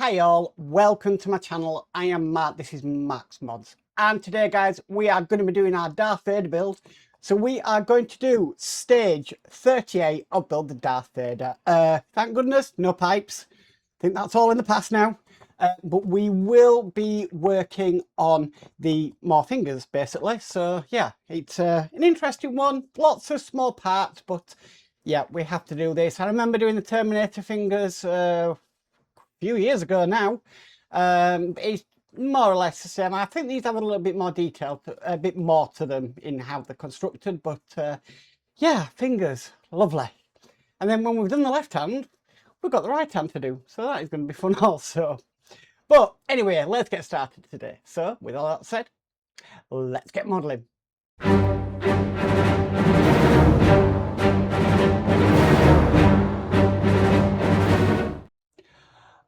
Hi all, welcome to my channel. I am Matt, this is Max Mods. And today guys, we are going to be doing our Darth Vader build. So we are going to do stage 38 of Build the Darth Vader. Thank goodness, no pipes. I think that's all in the past now. But we will be working on the more fingers basically. So yeah, it's an interesting one. Lots of small parts, but yeah, we have to do this. I remember doing the Terminator fingers few years ago now. It's more or less the same. I think these have a little bit more detail, a bit more to them in how they're constructed, but yeah, fingers, lovely. And then when we've done the left hand, we've got the right hand to do, so that is going to be fun also. But anyway, let's get started today. So with all that said, let's get modelling.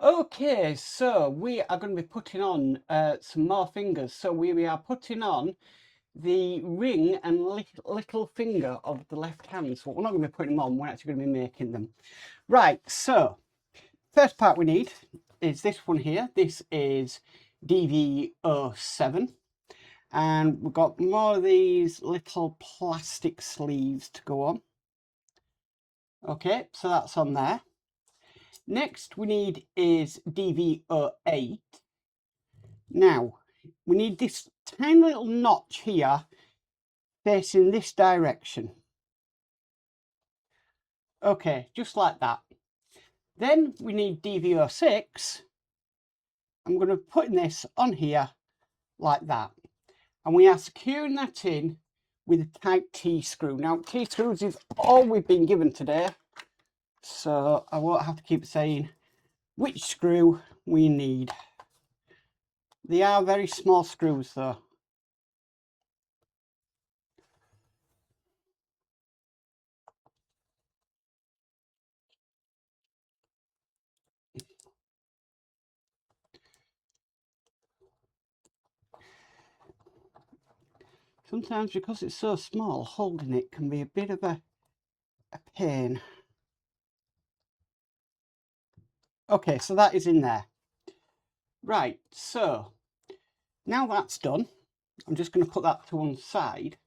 Okay, so we are going to be putting on some more fingers. So we are putting on the ring and little finger of the left hand. So we're not going to be putting them on, we're actually going to be making them. Right, so first part we need is this one here. This is DV07. And we've got more of these little plastic sleeves to go on. Okay, so that's on there. Next we need is DV08. Now, we need this tiny little notch here facing this direction. Okay, just like that. Then we need DV06. I'm going to put this on here like that. And we are securing that in with a Type T screw. Now, T screws is all we've been given today. So I won't have to keep saying which screw we need. They are very small screws though. Sometimes because it's so small, holding it can be a bit of a pain. Okay, so that is in there. Right, so now that's done, I'm just going to put that to one side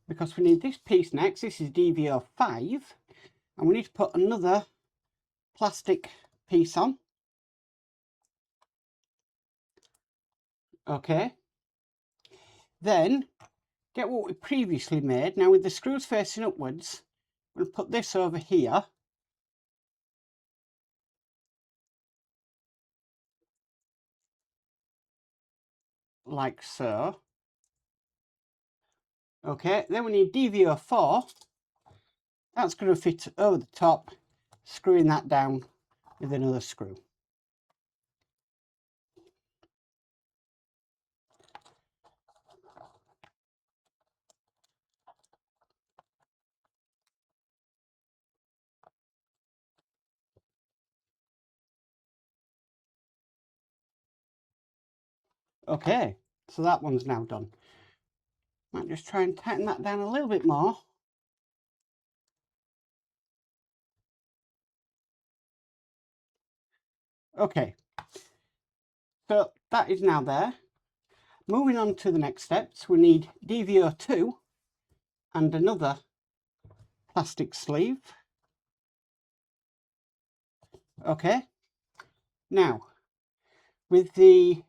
because we need this piece next. This is DV05 and we need to put another plastic piece on. Okay, then get what we previously made. Now with the screws facing upwards, I'm going to put this over here. Like so. Okay, then we need DV04. That's going to fit over the top, screwing that down with another screw. Okay, so that one's now done. Might just try and tighten that down a little bit more. Okay, so that is now there. Moving on to the next steps, we need DV02 and another plastic sleeve. Okay, now with the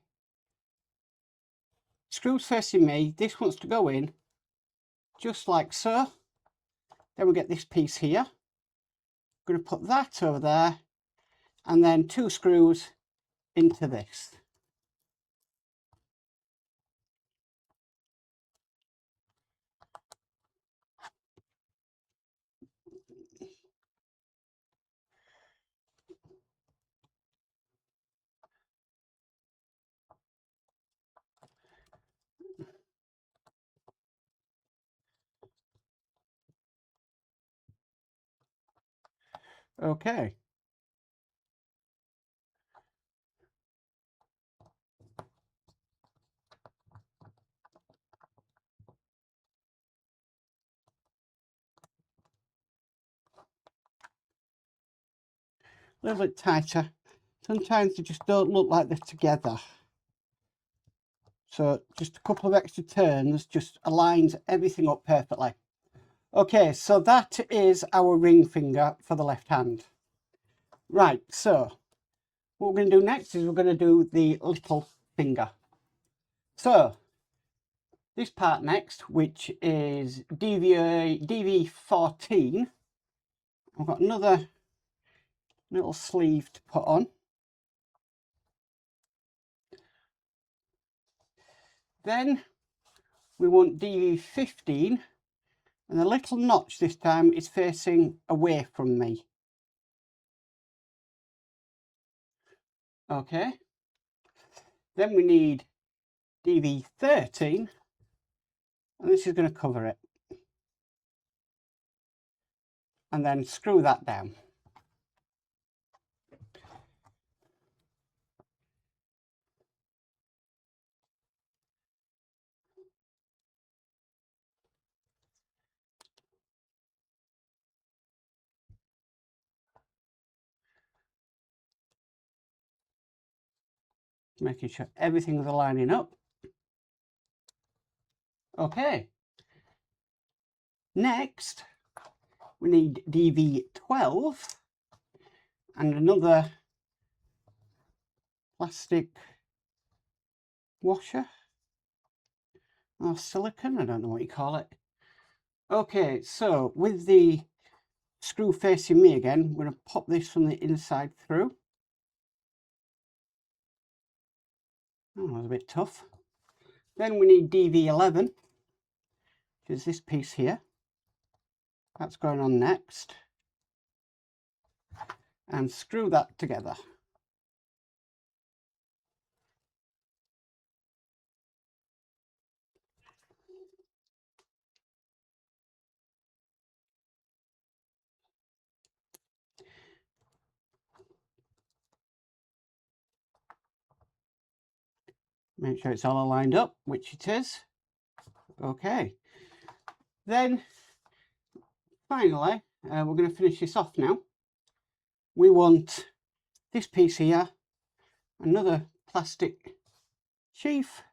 screws facing me, this wants to go in just like so. Then we get this piece here. I'm going to put that over there and then two screws into this. Okay. A little bit tighter Sometimes they just don't look like they're together. So just a couple of extra turns just aligns everything up perfectly. Okay, so that is our ring finger for the left hand. Right, so what we're going to do next is we're going to do the little finger. So this part next, which is DV14, I've got another little sleeve to put on. Then we want DV15, and the little notch this time is facing away from me. Okay. Then we need DV13, and this is going to cover it. And then screw that down. Making sure everything's aligning up. Okay. Next, we need DV12 and another plastic washer or silicone, I don't know what you call it. Okay, so with the screw facing me again, I'm going to pop this from the inside through. Oh, that was a bit tough. Then we need DV11, which is this piece here. That's going on next. And screw that together. Make sure it's all aligned up, which it is. Okay. Then, finally, we're going to finish this off now. We want this piece here, another plastic sheath,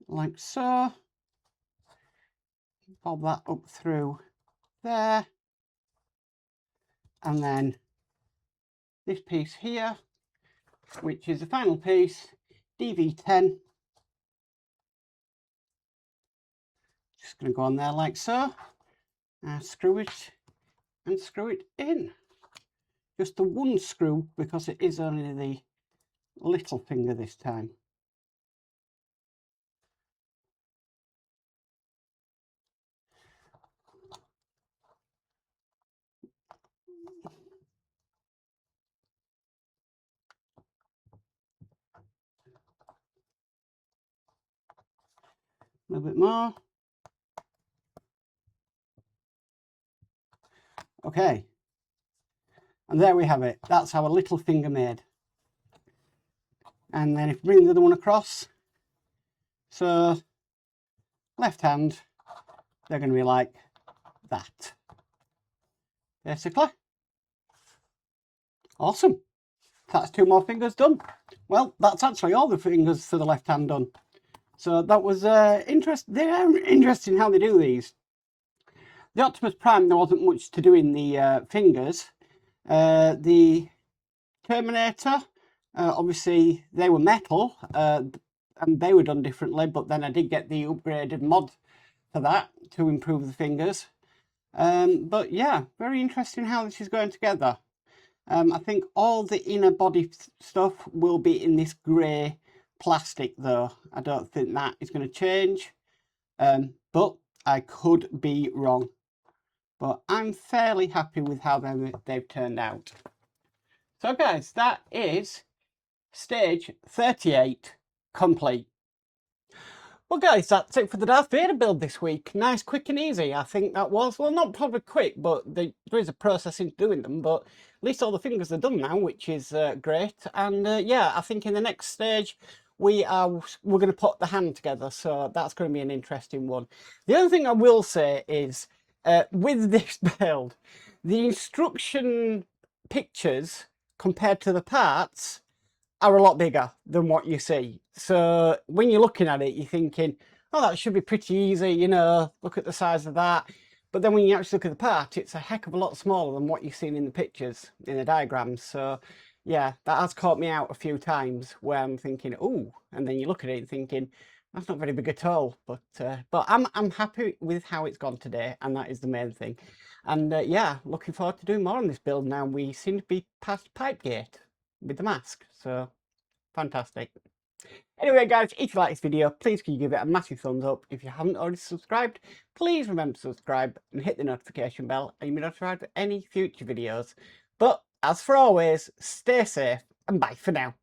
like so. Bob that up through there. And then this piece here, which is the final piece, DV10. Just going to go on there like so. Screw it and screw it in. Just the one screw because it is only the little finger this time. A little bit more. Okay. And there we have it. That's our little finger made. And then if we bring the other one across, so left hand, they're going to be like that. Basically. Awesome. That's two more fingers done. Well, that's actually all the fingers for the left hand done. So that was interesting. They're interesting how they do these. The Optimus Prime, there wasn't much to do in the fingers. The Terminator, obviously they were metal and they were done differently, but then I did get the upgraded mod for that to improve the fingers. But yeah, very interesting how this is going together. I think all the inner body stuff will be in this grey plastic though. I don't think that is going to change, but I could be wrong. But I'm fairly happy with how they've turned out. So guys, that is stage 38 complete. Well guys, that's it for the Darth Vader build this week. Nice, quick and easy. I think that was, well, not probably quick, but there is a process in doing them, but at least all the fingers are done now, which is great. And yeah, I think in the next stage, we're going to put the hand together, so that's going to be an interesting one. The other thing I will say is, with this build, the instruction pictures compared to the parts are a lot bigger than what you see. So when you're looking at it, you're thinking, oh, that should be pretty easy, you know, look at the size of that. But then when you actually look at the part, it's a heck of a lot smaller than what you've seen in the pictures, in the diagrams. So yeah, that has caught me out a few times where I'm thinking, oh, and then you look at it thinking, that's not very big at all. But I'm happy with how it's gone today, and that is the main thing. And yeah, looking forward to doing more on this build now. We seem to be past Pipegate with the mask, so fantastic. Anyway guys, if you like this video, please can you give it a massive thumbs up. If you haven't already subscribed, please remember to subscribe and hit the notification bell and you'll be notified of any future videos. But as for always, stay safe and bye for now.